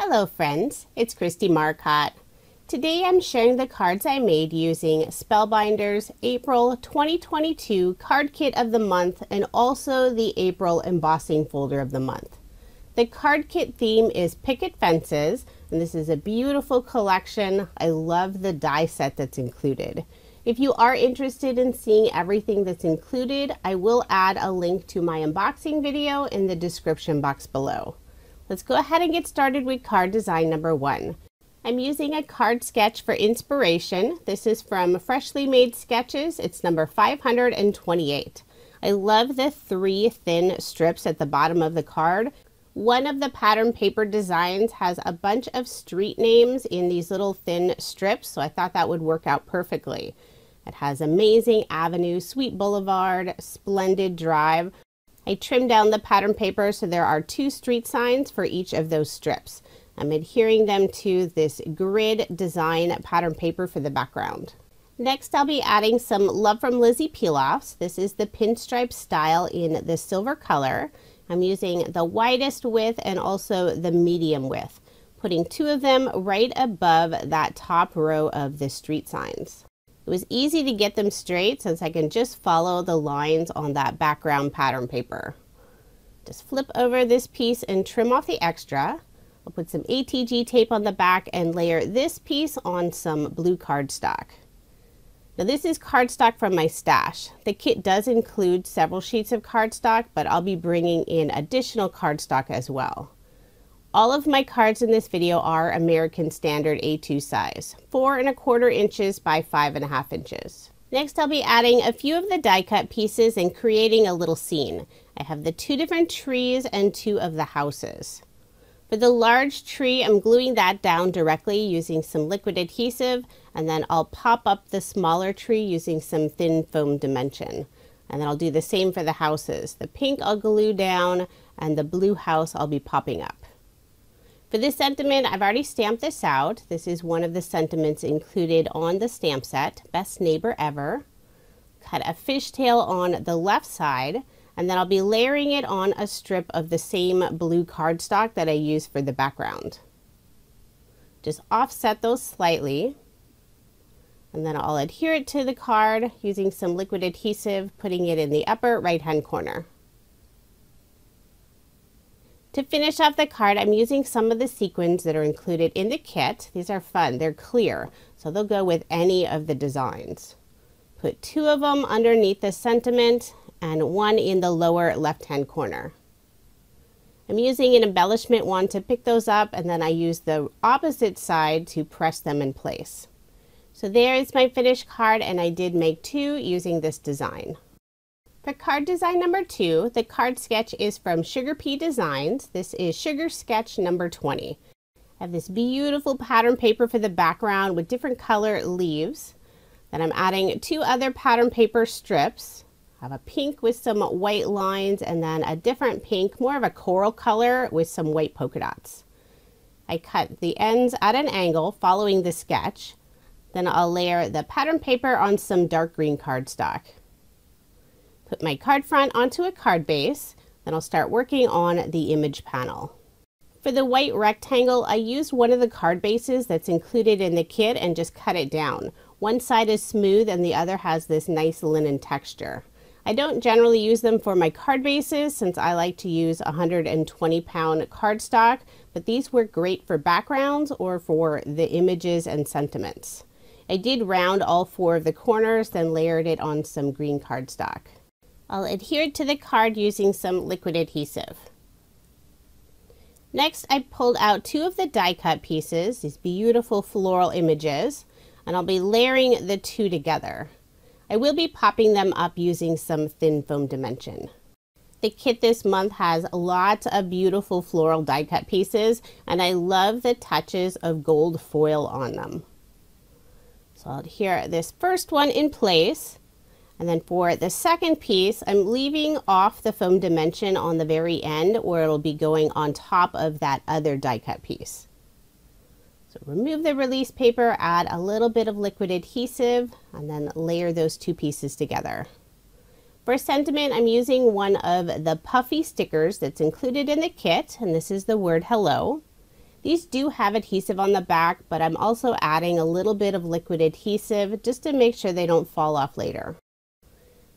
Hello friends, it's Kristie Marcotte. Today I'm sharing the cards I made using Spellbinders April 2022 Card Kit of the Month and also the April Embossing Folder of the Month. The card kit theme is Picket fences, and this is a beautiful collection. I love the die set that's included. If you are interested in seeing everything that's included, I will add a link to my unboxing video in the description box below. Let's go ahead and get started with card design number 1. I'm using a card sketch for inspiration. This is from Freshly Made Sketches. It's number 528. I love the 3 thin strips at the bottom of the card. One of the pattern paper designs has a bunch of street names in these little thin strips, so I thought that would work out perfectly. It has Amazing Avenue, Sweet Boulevard, Splendid Drive. I trimmed down the pattern paper so there are 2 street signs for each of those strips. I'm adhering them to this grid design pattern paper for the background. Next, I'll be adding some Love from Lizzie peel-offs. This is the pinstripe style in the silver color. I'm using the widest width and also the medium width, putting 2 of them right above that top row of the street signs. It was easy to get them straight since I can just follow the lines on that background pattern paper. Just flip over this piece and trim off the extra. I'll put some ATG tape on the back and layer this piece on some blue cardstock. Now this is cardstock from my stash. The kit does include several sheets of cardstock, but I'll be bringing in additional cardstock as well. All of my cards in this video are American Standard A2 size, 4 1/4 inches by 5 1/2 inches. Next, I'll be adding a few of the die cut pieces and creating a little scene. I have the 2 different trees and 2 of the houses. For the large tree, I'm gluing that down directly using some liquid adhesive, and then I'll pop up the smaller tree using some thin foam dimension. And then I'll do the same for the houses. The pink I'll glue down, and the blue house I'll be popping up. For this sentiment, I've already stamped this out. This is one of the sentiments included on the stamp set, Best Neighbor Ever. Cut a fishtail on the left side, and then I'll be layering it on a strip of the same blue cardstock that I used for the background. Just offset those slightly, and then I'll adhere it to the card using some liquid adhesive, putting it in the upper right-hand corner. To finish off the card, I'm using some of the sequins that are included in the kit. These are fun, they're clear, so they'll go with any of the designs. Put 2 of them underneath the sentiment and 1 in the lower left-hand corner. I'm using an embellishment wand to pick those up, and then I use the opposite side to press them in place. So there is my finished card, and I did make 2 using this design. For card design number 2, the card sketch is from Sugar Pea Designs. This is Sugar Sketch number 20. I have this beautiful pattern paper for the background with different color leaves. Then I'm adding 2 other pattern paper strips. I have a pink with some white lines and then a different pink, more of a coral color with some white polka dots. I cut the ends at an angle following the sketch. Then I'll layer the pattern paper on some dark green cardstock. Put my card front onto a card base, then I'll start working on the image panel. For the white rectangle, I used one of the card bases that's included in the kit and just cut it down. One side is smooth and the other has this nice linen texture. I don't generally use them for my card bases since I like to use 120-pound cardstock, but these work great for backgrounds or for the images and sentiments. I did round all 4 of the corners, then layered it on some green cardstock. I'll adhere it to the card using some liquid adhesive. Next, I pulled out 2 of the die cut pieces, these beautiful floral images, and I'll be layering the 2 together. I will be popping them up using some thin foam dimension. The kit this month has lots of beautiful floral die cut pieces, and I love the touches of gold foil on them. So I'll adhere this first one in place. And then for the second piece, I'm leaving off the foam dimension on the very end where it'll be going on top of that other die cut piece. So remove the release paper, add a little bit of liquid adhesive, and then layer those 2 pieces together. For sentiment, I'm using one of the puffy stickers that's included in the kit, and this is the word hello. These do have adhesive on the back, but I'm also adding a little bit of liquid adhesive just to make sure they don't fall off later.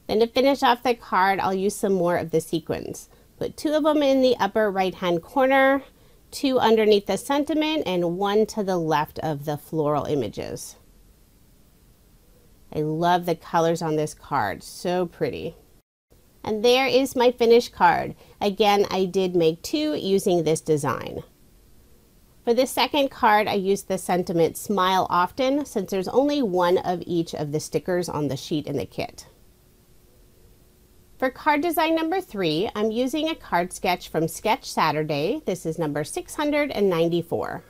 Then to finish off the card, I'll use some more of the sequins. Put 2 of them in the upper right hand corner, 2 underneath the sentiment, and 1 to the left of the floral images. I love the colors on this card, so pretty. And there is my finished card. Again, I did make 2 using this design. For the second card, I used the sentiment Smile Often, since there's only 1 of each of the stickers on the sheet in the kit. For card design number 3, I'm using a card sketch from Sketch Saturday. This is number 694.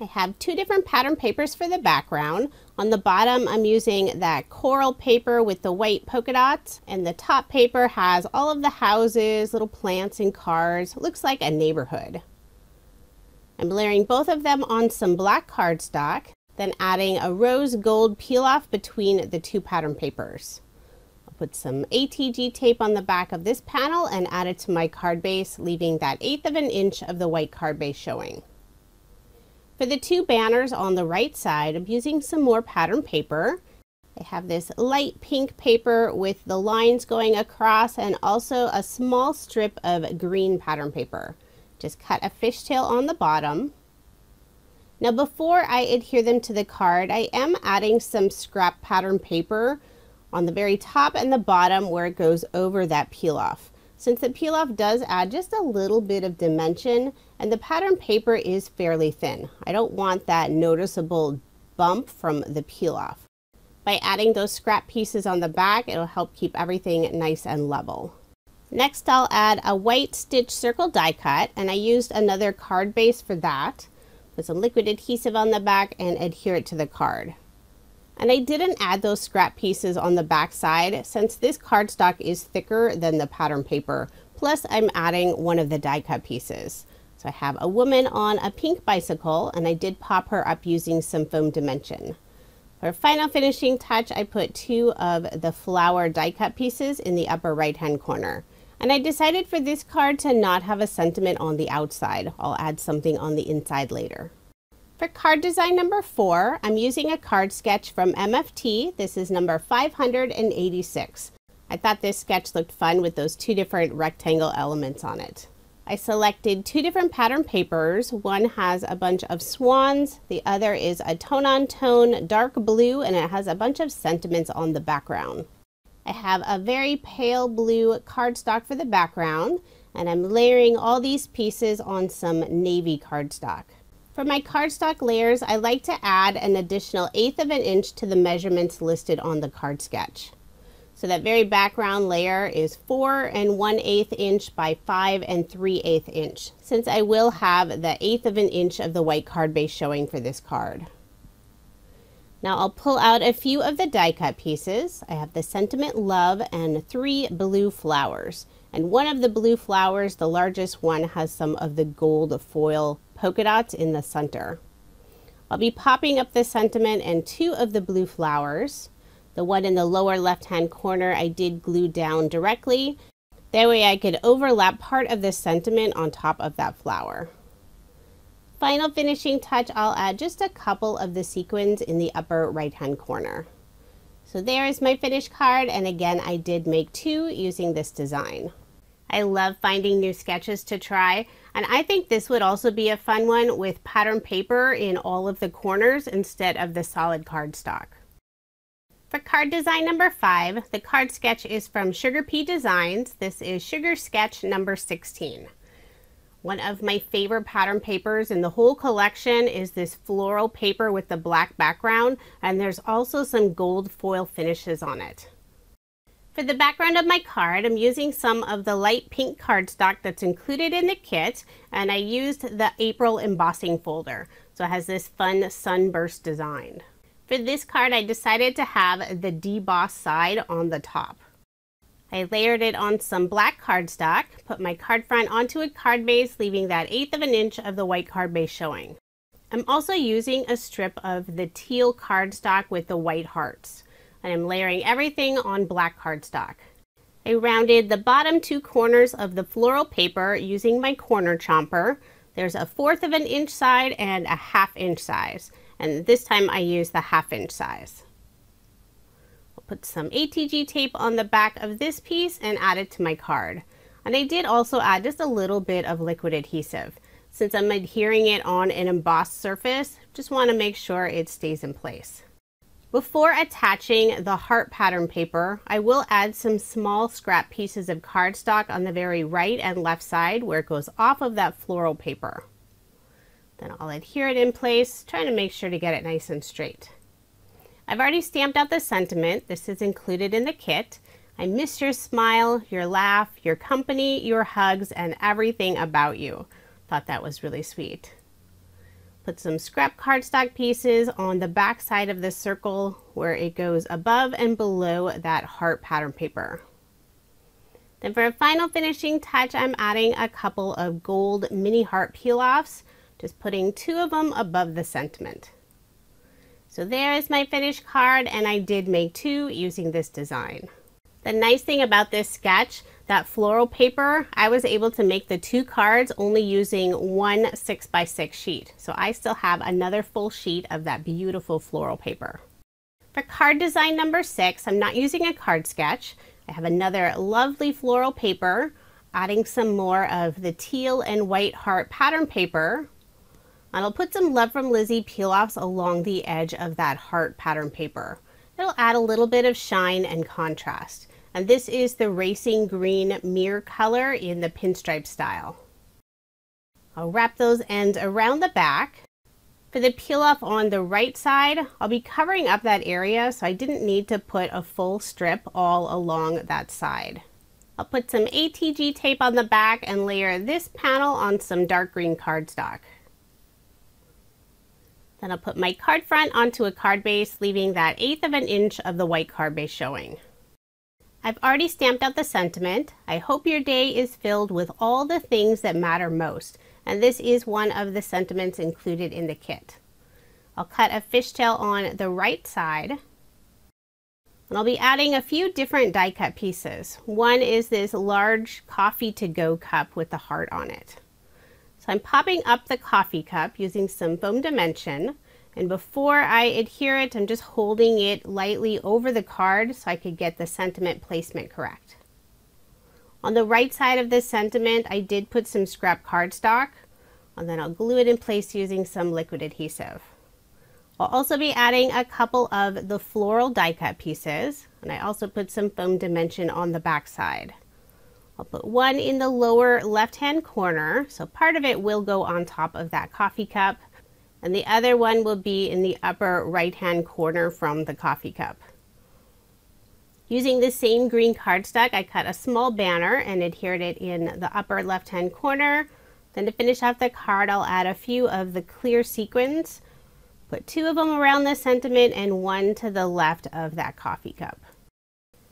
I have 2 different pattern papers for the background. On the bottom, I'm using that coral paper with the white polka dots, and the top paper has all of the houses, little plants and cars. It looks like a neighborhood. I'm layering both of them on some black cardstock, then adding a rose gold peel off between the 2 pattern papers. I'll put some ATG tape on the back of this panel and add it to my card base, leaving that 1/8 of an inch of the white card base showing. For the 2 banners on the right side, I'm using some more pattern paper. I have this light pink paper with the lines going across and also a small strip of green pattern paper. Just cut a fishtail on the bottom. Now before I adhere them to the card, I am adding some scrap pattern paper on the very top and the bottom where it goes over that peel off. Since the peel off does add just a little bit of dimension and the pattern paper is fairly thin, I don't want that noticeable bump from the peel off. By adding those scrap pieces on the back, it'll help keep everything nice and level. Next, I'll add a white stitch circle die cut, and I used another card base for that. Put some liquid adhesive on the back and adhere it to the card. And I didn't add those scrap pieces on the back side since this cardstock is thicker than the pattern paper. Plus I'm adding one of the die cut pieces. So I have a woman on a pink bicycle and I did pop her up using some foam dimension. For final finishing touch, I put 2 of the flower die cut pieces in the upper right hand corner. And I decided for this card to not have a sentiment on the outside. I'll add something on the inside later. For card design number 4, I'm using a card sketch from MFT. This is number 586. I thought this sketch looked fun with those 2 different rectangle elements on it. I selected 2 different pattern papers. One has a bunch of swans, the other is a tone-on-tone dark blue, and it has a bunch of sentiments on the background. I have a very pale blue cardstock for the background, and I'm layering all these pieces on some navy cardstock. For my cardstock layers, I like to add an additional 1/8 of an inch to the measurements listed on the card sketch. So that very background layer is 4 1/8 inch by 5 3/8 inch, since I will have the 1/8 of an inch of the white card base showing for this card. Now I'll pull out a few of the die cut pieces. I have the Sentiment Love and 3 blue flowers. And one of the blue flowers, the largest one, has some of the gold foil polka dots in the center. I'll be popping up the sentiment and 2 of the blue flowers. The one in the lower left hand corner I did glue down directly. That way I could overlap part of the sentiment on top of that flower. Final finishing touch, I'll add just a couple of the sequins in the upper right hand corner. So there is my finished card, and again I did make 2 using this design. I love finding new sketches to try, and I think this would also be a fun one with pattern paper in all of the corners instead of the solid cardstock. For card design number 5, the card sketch is from Sugar Pea Designs. This is Sugar Sketch number 16. One of my favorite pattern papers in the whole collection is this floral paper with the black background, and there's also some gold foil finishes on it. For the background of my card, I'm using some of the light pink cardstock that's included in the kit, and I used the April embossing folder. So it has this fun sunburst design. For this card, I decided to have the deboss side on the top. I layered it on some black cardstock, put my card front onto a card base, leaving that 1/8 of an inch of the white card base showing. I'm also using a strip of the teal cardstock with the white hearts, and I'm layering everything on black cardstock. I rounded the bottom 2 corners of the floral paper using my corner chomper, There's a 1/4 of an inch side and a 1/2 inch size, and this time I used the 1/2 inch size. I'll put some ATG tape on the back of this piece and add it to my card. And I did also add just a little bit of liquid adhesive. Since I'm adhering it on an embossed surface, just want to make sure it stays in place. Before attaching the heart pattern paper, I will add some small scrap pieces of cardstock on the very right and left side where it goes off of that floral paper. Then I'll adhere it in place, trying to make sure to get it nice and straight. I've already stamped out the sentiment. This is included in the kit. I miss your smile, your laugh, your company, your hugs, and everything about you. Thought that was really sweet. Put some scrap cardstock pieces on the back side of the circle where it goes above and below that heart pattern paper. Then for a final finishing touch, I'm adding a couple of gold mini heart peel-offs, just putting 2 of them above the sentiment. So there is my finished card, and I did make 2 using this design. The nice thing about this sketch, that floral paper, I was able to make the 2 cards only using one 6x6 sheet. So I still have another full sheet of that beautiful floral paper. For card design number 6, I'm not using a card sketch. I have another lovely floral paper, adding some more of the teal and white heart pattern paper. And I'll put some Love from Lizzie peel-offs along the edge of that heart pattern paper. It'll add a little bit of shine and contrast. And this is the Racing Green mirror color in the pinstripe style. I'll wrap those ends around the back. For the peel off on the right side, I'll be covering up that area, so I didn't need to put a full strip all along that side. I'll put some ATG tape on the back and layer this panel on some dark green cardstock. Then I'll put my card front onto a card base, leaving that 1/8 of an inch of the white card base showing. I've already stamped out the sentiment. I hope your day is filled with all the things that matter most, and this is one of the sentiments included in the kit. I'll cut a fishtail on the right side, and I'll be adding a few different die cut pieces. One is this large coffee to go cup with the heart on it. So I'm popping up the coffee cup using some foam dimension. And before I adhere it, I'm just holding it lightly over the card so I could get the sentiment placement correct. On the right side of this sentiment, I did put some scrap cardstock, and then I'll glue it in place using some liquid adhesive. I'll also be adding a couple of the floral die cut pieces, and I also put some foam dimension on the back side. I'll put one in the lower left-hand corner, so part of it will go on top of that coffee cup, and the other one will be in the upper right-hand corner from the coffee cup. Using the same green cardstock, I cut a small banner and adhered it in the upper left-hand corner. Then to finish off the card, I'll add a few of the clear sequins, put 2 of them around the sentiment and 1 to the left of that coffee cup.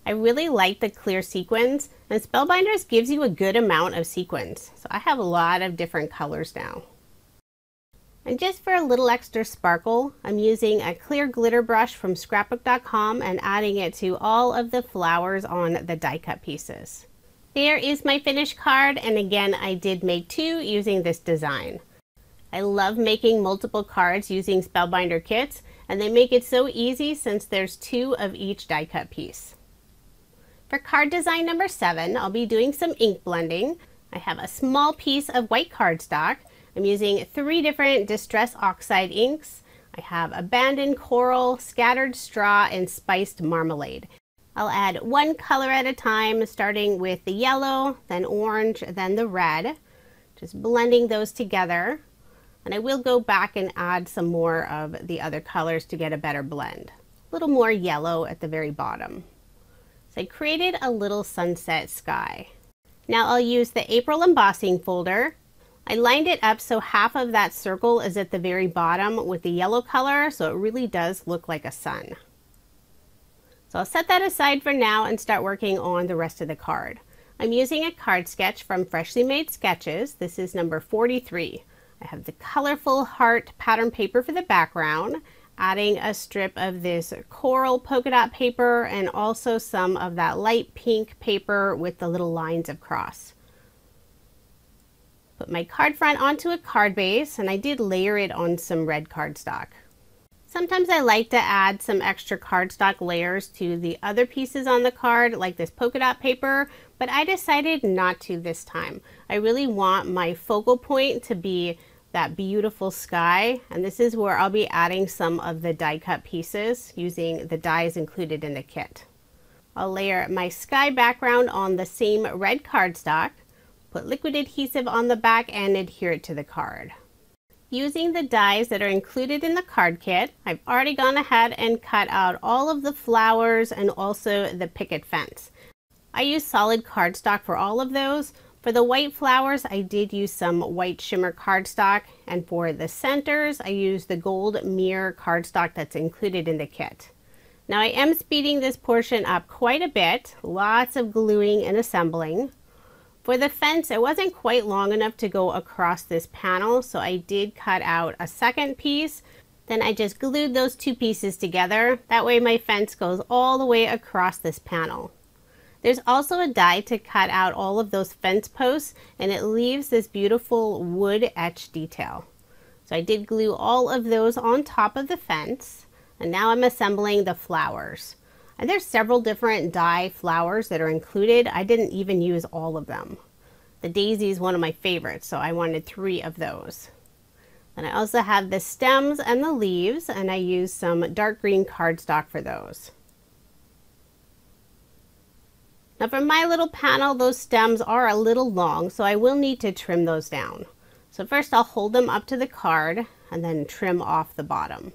I really like the clear sequins, and Spellbinders gives you a good amount of sequins, so I have a lot of different colors now. And just for a little extra sparkle, I'm using a clear glitter brush from scrapbook.com and adding it to all of the flowers on the die cut pieces. There is my finished card, and again, I did make 2 using this design. I love making multiple cards using Spellbinder kits, and they make it so easy since there's 2 of each die cut piece. For card design number 7, I'll be doing some ink blending. I have a small piece of white cardstock. I'm using 3 different Distress Oxide inks. I have Abandoned Coral, Scattered Straw, and Spiced Marmalade. I'll add 1 color at a time, starting with the yellow, then orange, then the red. Just blending those together. And I will go back and add some more of the other colors to get a better blend. A little more yellow at the very bottom. So I created a little sunset sky. Now I'll use the April embossing folder. I lined it up so half of that circle is at the very bottom with the yellow color, so it really does look like a sun. So I'll set that aside for now and start working on the rest of the card. I'm using a card sketch from Freshly Made Sketches. This is number 43. I have the colorful heart pattern paper for the background, adding a strip of this coral polka dot paper and also some of that light pink paper with the little lines across. Put my card front onto a card base, and I did layer it on some red cardstock. Sometimes I like to add some extra cardstock layers to the other pieces on the card, like this polka dot paper, but I decided not to this time. I really want my focal point to be that beautiful sky, and this is where I'll be adding some of the die cut pieces using the dies included in the kit. I'll layer my sky background on the same red cardstock, put liquid adhesive on the back, and adhere it to the card. Using the dies that are included in the card kit, I've already gone ahead and cut out all of the flowers and also the picket fence. I used solid cardstock for all of those. For the white flowers, I did use some white shimmer cardstock, and for the centers, I used the gold mirror cardstock that's included in the kit. Now I am speeding this portion up quite a bit, lots of gluing and assembling. For the fence, it wasn't quite long enough to go across this panel, so I did cut out a second piece. Then I just glued those two pieces together. That way my fence goes all the way across this panel. There's also a die to cut out all of those fence posts, and it leaves this beautiful wood etch detail. So I did glue all of those on top of the fence, and now I'm assembling the flowers. And there's several different die flowers that are included. I didn't even use all of them. The daisy is one of my favorites, so I wanted 3 of those. And I also have the stems and the leaves, and I used some dark green cardstock for those. Now for my little panel, those stems are a little long, so I will need to trim those down. So first I'll hold them up to the card and then trim off the bottom.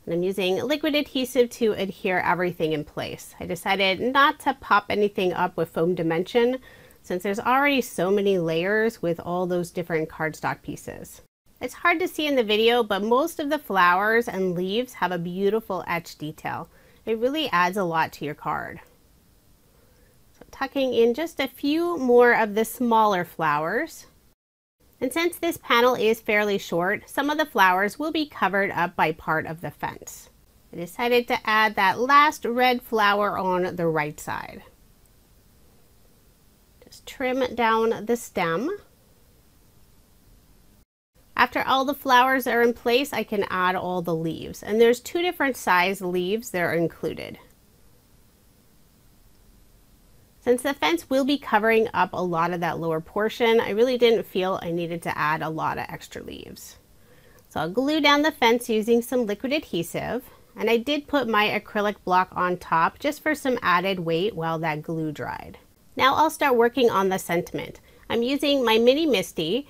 And I'm using liquid adhesive to adhere everything in place. I decided not to pop anything up with foam dimension since there's already so many layers with all those different cardstock pieces. It's hard to see in the video, but most of the flowers and leaves have a beautiful etch detail. It really adds a lot to your card. So tucking in just a few more of the smaller flowers. And since this panel is fairly short, some of the flowers will be covered up by part of the fence. I decided to add that last red flower on the right side. Just trim down the stem. After all the flowers are in place, I can add all the leaves. And there's 2 different size leaves that are included. Since the fence will be covering up a lot of that lower portion, I really didn't feel I needed to add a lot of extra leaves. So I'll glue down the fence using some liquid adhesive, and I did put my acrylic block on top just for some added weight while that glue dried. Now I'll start working on the sentiment. I'm using my mini MISTI.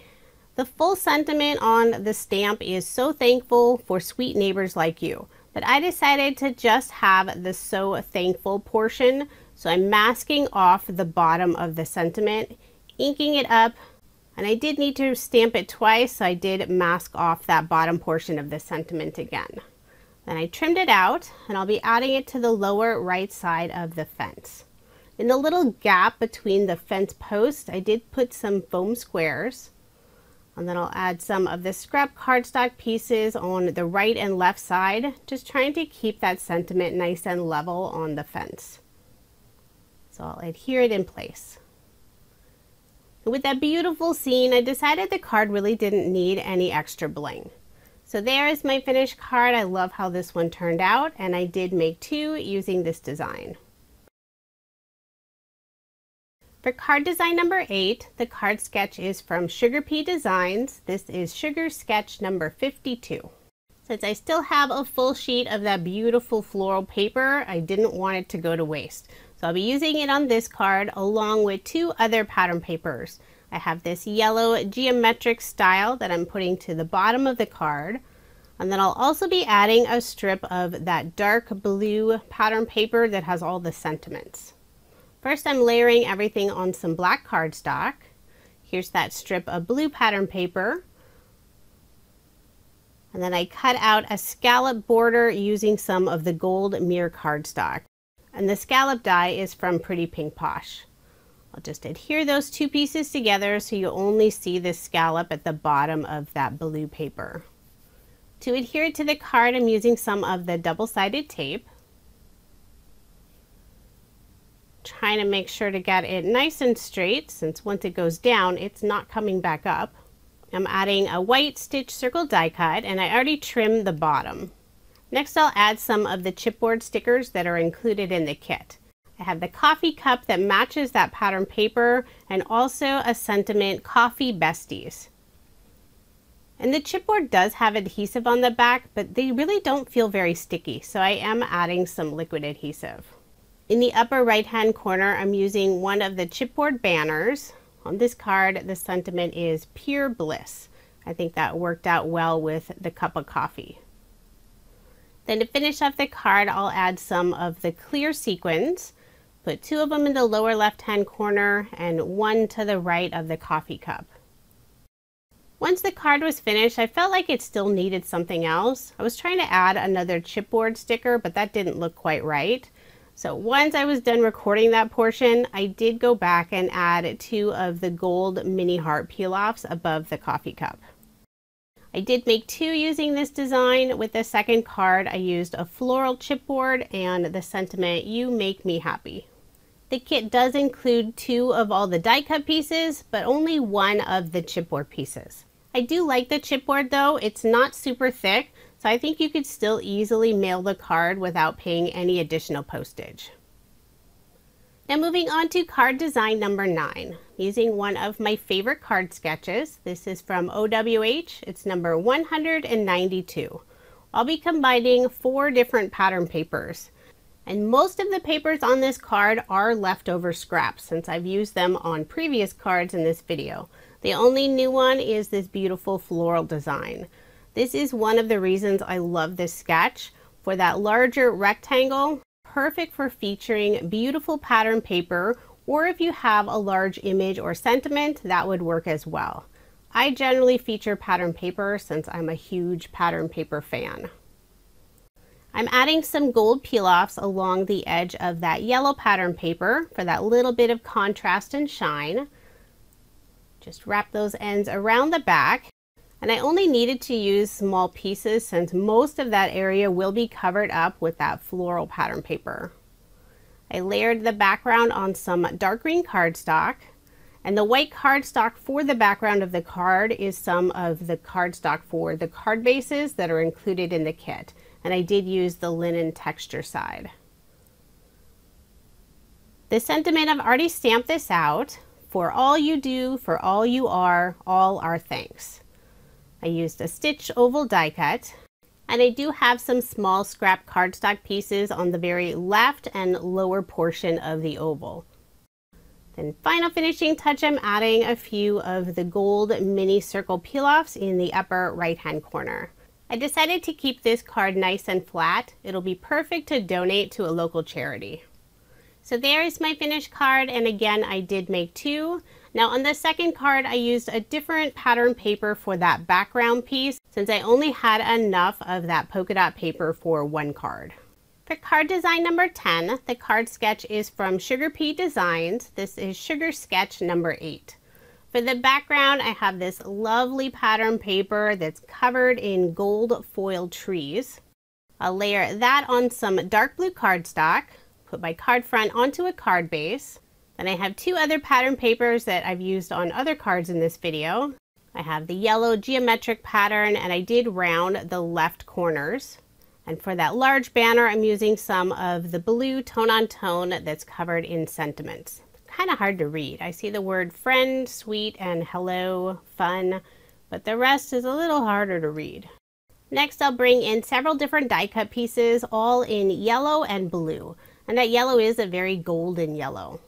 The full sentiment on the stamp is "So thankful for sweet neighbors like you," but I decided to just have the "So thankful" portion. So I'm masking off the bottom of the sentiment, inking it up, and I did need to stamp it twice, so I did mask off that bottom portion of the sentiment again. Then I trimmed it out, and I'll be adding it to the lower right side of the fence. In the little gap between the fence posts, I did put some foam squares, and then I'll add some of the scrap cardstock pieces on the right and left side, just trying to keep that sentiment nice and level on the fence. So I'll adhere it in place. And with that beautiful scene, I decided the card really didn't need any extra bling. So there is my finished card. I love how this one turned out, and I did make 2 using this design. For card design number 8, the card sketch is from Sugar Pea Designs. This is Sugar Sketch number 52. Since I still have a full sheet of that beautiful floral paper, I didn't want it to go to waste. So I'll be using it on this card along with 2 other pattern papers. I have this yellow geometric style that I'm putting to the bottom of the card. And then I'll also be adding a strip of that dark blue pattern paper that has all the sentiments. First, I'm layering everything on some black cardstock. Here's that strip of blue pattern paper. And then I cut out a scallop border using some of the gold mirror cardstock. And the scallop die is from Pretty Pink Posh. I'll just adhere those 2 pieces together so you only see the scallop at the bottom of that blue paper. To adhere it to the card, I'm using some of the double-sided tape. trying to make sure to get it nice and straight, since once it goes down, it's not coming back up. I'm adding a white stitch circle die cut, and I already trimmed the bottom. Next, I'll add some of the chipboard stickers that are included in the kit. I have the coffee cup that matches that pattern paper, and also a sentiment Coffee Besties. And the chipboard does have adhesive on the back, but they really don't feel very sticky, so I am adding some liquid adhesive. In the upper right hand corner, I'm using one of the chipboard banners. On this card, the sentiment is Pure Bliss. I think that worked out well with the cup of coffee. Then to finish off the card, I'll add some of the clear sequins. Put 2 of them in the lower left hand corner and 1 to the right of the coffee cup. Once the card was finished, I felt like it still needed something else. I was trying to add another chipboard sticker, but that didn't look quite right. So once I was done recording that portion, I did go back and add 2 of the gold mini heart peel-offs above the coffee cup. I did make 2 using this design. With the second card, I used a floral chipboard and the sentiment, You Make Me Happy. The kit does include 2 of all the die cut pieces, but only 1 of the chipboard pieces. I do like the chipboard though. It's not super thick, so I think you could still easily mail the card without paying any additional postage. Now moving on to card design number 9, using one of my favorite card sketches. This is from OWH. It's number 192. I'll be combining 4 different pattern papers. And most of the papers on this card are leftover scraps since I've used them on previous cards in this video. The only new one is this beautiful floral design. This is one of the reasons I love this sketch. For that larger rectangle, perfect for featuring beautiful pattern paper, or if you have a large image or sentiment, that would work as well. I generally feature pattern paper since I'm a huge pattern paper fan. I'm adding some gold peel-offs along the edge of that yellow pattern paper for that little bit of contrast and shine. Just wrap those ends around the back. And I only needed to use small pieces since most of that area will be covered up with that floral pattern paper. I layered the background on some dark green cardstock, and the white cardstock for the background of the card is some of the cardstock for the card bases that are included in the kit, and I did use the linen texture side. The sentiment, I've already stamped this out. For all you do, for all you are, all our thanks. I used a stitch oval die cut, and I do have some small scrap cardstock pieces on the very left and lower portion of the oval. Then final finishing touch, I'm adding a few of the gold mini circle peel-offs in the upper right hand corner. I decided to keep this card nice and flat. It'll be perfect to donate to a local charity. So there is my finished card, and again I did make 2. Now on the second card I used a different pattern paper for that background piece since I only had enough of that polka dot paper for 1 card. For card design number 10, the card sketch is from Sugar Pea Designs. This is Sugar Sketch number 8. For the background I have this lovely pattern paper that's covered in gold foil trees. I'll layer that on some dark blue cardstock. Put my card front onto a card base. Then I have 2 other pattern papers that I've used on other cards in this video. I have the yellow geometric pattern, and I did round the left corners. And for that large banner, I'm using some of the blue tone-on-tone that's covered in sentiments. Kind of hard to read. I see the word friend, sweet, and hello, fun, but the rest is a little harder to read. Next, I'll bring in several different die cut pieces, all in yellow and blue. And that yellow is a very golden yellow.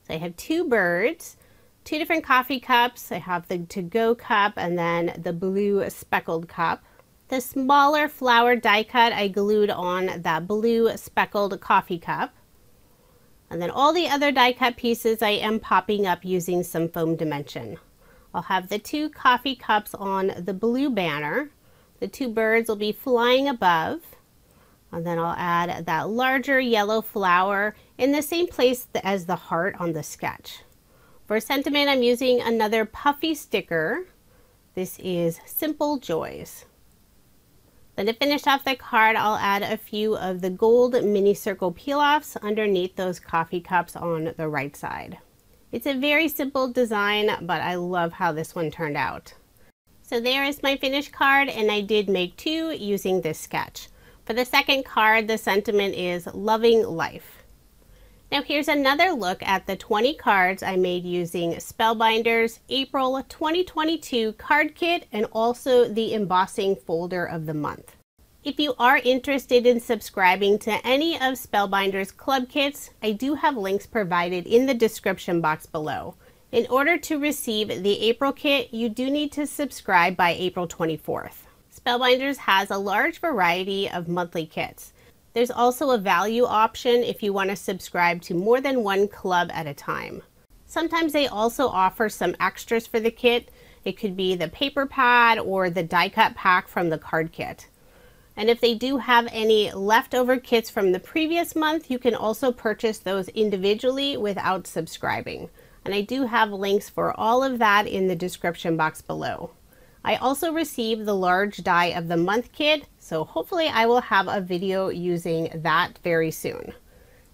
So I have 2 birds, 2 different coffee cups. I have the to-go cup and then the blue speckled cup. The smaller flower die cut I glued on that blue speckled coffee cup. And then all the other die cut pieces I am popping up using some foam dimension. I'll have the 2 coffee cups on the blue banner. The 2 birds will be flying above. And then I'll add that larger yellow flower in the same place as the heart on the sketch. For sentiment, I'm using another puffy sticker. This is Simple Joys. Then to finish off the card, I'll add a few of the gold mini circle peel-offs underneath those coffee cups on the right side. It's a very simple design, but I love how this one turned out. So there is my finished card, and I did make 2 using this sketch. For the second card, the sentiment is loving life. Now here's another look at the 20 cards I made using Spellbinders April 2022 card kit and also the embossing folder of the month. If you are interested in subscribing to any of Spellbinders club kits, I do have links provided in the description box below. In order to receive the April kit, you do need to subscribe by April 24th. Spellbinders has a large variety of monthly kits. There's also a value option if you want to subscribe to more than one club at a time. Sometimes they also offer some extras for the kit. It could be the paper pad or the die cut pack from the card kit. And if they do have any leftover kits from the previous month, you can also purchase those individually without subscribing. And I do have links for all of that in the description box below. I also received the large die of the month kit, so hopefully I will have a video using that very soon.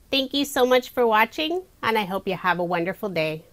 Thank you so much for watching, and I hope you have a wonderful day.